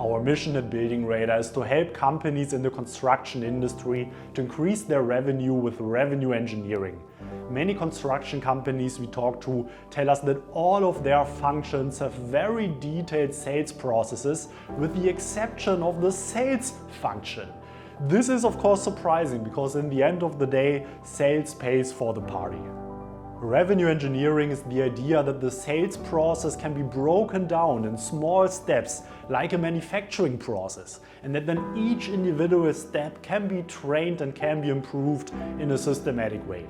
Our mission at Building Radar is to help companies in the construction industry to increase their revenue with revenue engineering. Many construction companies we talk to tell us that all of their functions have very detailed sales processes, with the exception of the sales function. This is of course surprising, because in the end of the day, sales pays for the party. Revenue engineering is the idea that the sales process can be broken down in small steps, like a manufacturing process, and that then each individual step can be trained and can be improved in a systematic way.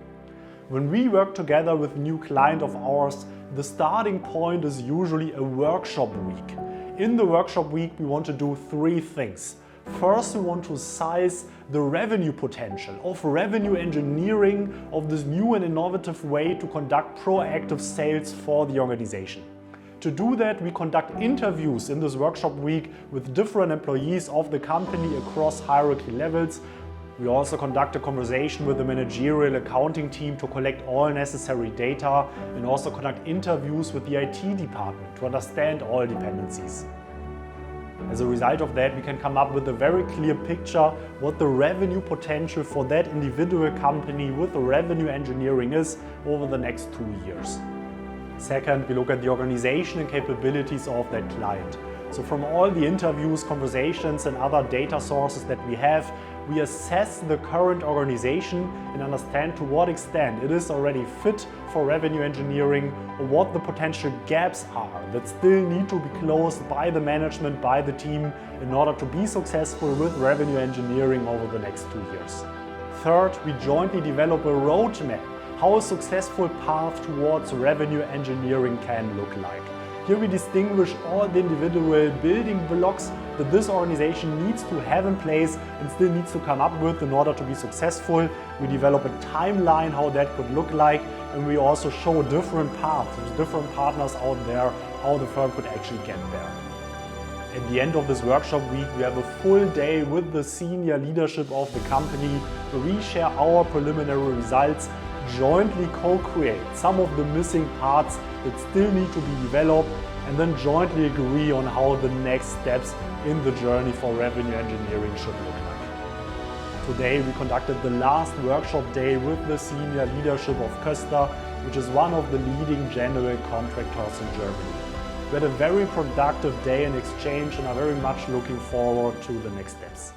When we work together with a new client of ours, the starting point is usually a workshop week. In the workshop week, we want to do three things. First, we want to size the revenue potential of revenue engineering, of this new and innovative way to conduct proactive sales for the organization. To do that, we conduct interviews in this workshop week with different employees of the company across hierarchy levels. We also conduct a conversation with the managerial accounting team to collect all necessary data, and also conduct interviews with the IT department to understand all dependencies. As a result of that, we can come up with a very clear picture what the revenue potential for that individual company with the revenue engineering is over the next 2 years. Second, we look at the organization and capabilities of that client. So from all the interviews, conversations and other data sources that we have, we assess the current organization and understand to what extent it is already fit for revenue engineering, or what the potential gaps are that still need to be closed by the management, by the team, in order to be successful with revenue engineering over the next 2 years. Third, we jointly develop a roadmap, how a successful path towards revenue engineering can look like. Here we distinguish all the individual building blocks that this organization needs to have in place and still needs to come up with in order to be successful. We develop a timeline how that could look like, and we also show different paths with different partners out there how the firm could actually get there. At the end of this workshop week, we have a full day with the senior leadership of the company where we share our preliminary results, jointly co-create some of the missing parts that still need to be developed, and then jointly agree on how the next steps in the journey for revenue engineering should look like. Today we conducted the last workshop day with the senior leadership of Köster, which is one of the leading general contractors in Germany. We had a very productive day in exchange and are very much looking forward to the next steps.